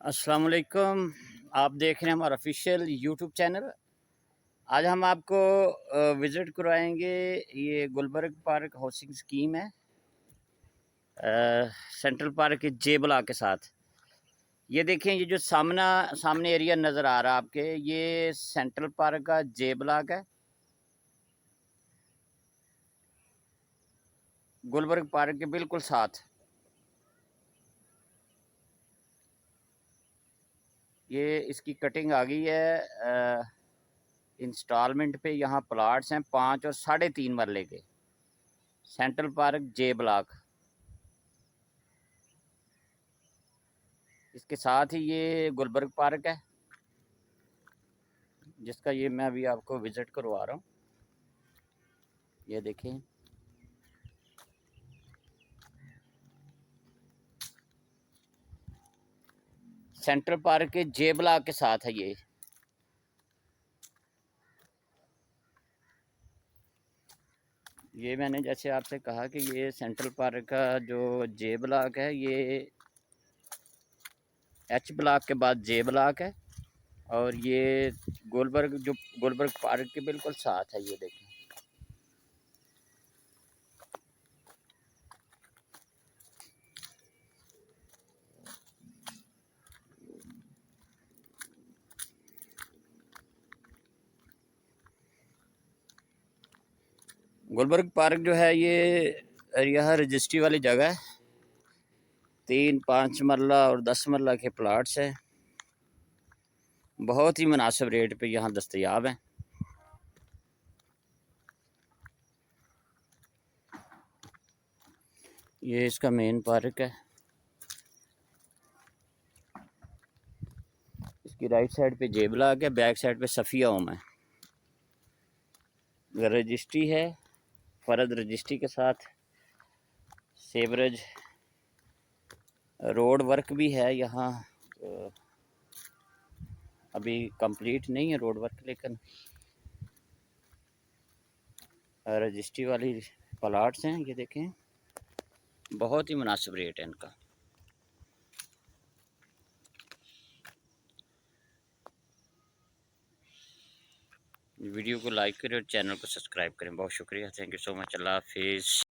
अस्सलाम वालेकुम। आप देख रहे हैं हमारा ऑफिशियल यूट्यूब चैनल। आज हम आपको विज़िट करवाएंगे। ये गुलबर्ग पार्क हाउसिंग स्कीम है, सेंट्रल पार्क के जे ब्लॉक के साथ। ये देखें, ये जो सामने एरिया नज़र आ रहा है आपके, ये सेंट्रल पार्क का जे ब्लॉक है, गुलबर्ग पार्क के बिल्कुल साथ। ये इसकी कटिंग आ गई है। इंस्टॉलमेंट पे यहाँ प्लाट्स हैं 5 और 3.5 मरले के। सेंट्रल पार्क जे ब्लॉक, इसके साथ ही ये गुलबर्ग पार्क है, जिसका ये मैं अभी आपको विज़िट करवा रहा हूँ। ये देखें, सेंट्रल पार्क के जे ब्लॉक के साथ है ये मैंने जैसे आपसे कहा कि ये सेंट्रल पार्क का जो जे ब्लॉक है, ये एच ब्लॉक के बाद जे ब्लॉक है। और ये गुलबर्ग पार्क के बिल्कुल साथ है। ये देखें, गुलबर्ग पार्क जो है ये यह रजिस्ट्री वाली जगह है। 3, 5 मरला और 10 मरला के प्लाट्स हैं, बहुत ही मुनासिब रेट पे यहाँ दस्तयाब हैं। ये इसका मेन पार्क है। इसकी राइट साइड पे जे ब्लॉक है, बैक साइड पे सफ़िया होम है। रजिस्ट्री है, फ़र्द रजिस्ट्री के साथ। सेवरेज रोड वर्क भी है यहाँ। अभी कंप्लीट नहीं है रोड वर्क, लेकिन रजिस्ट्री वाली प्लाट्स हैं। ये देखें, बहुत ही मुनासिब रेट है इनका। वीडियो को लाइक करें और चैनल को सब्सक्राइब करें। बहुत शुक्रिया। Thank you so much. अल्लाह हाफिज़।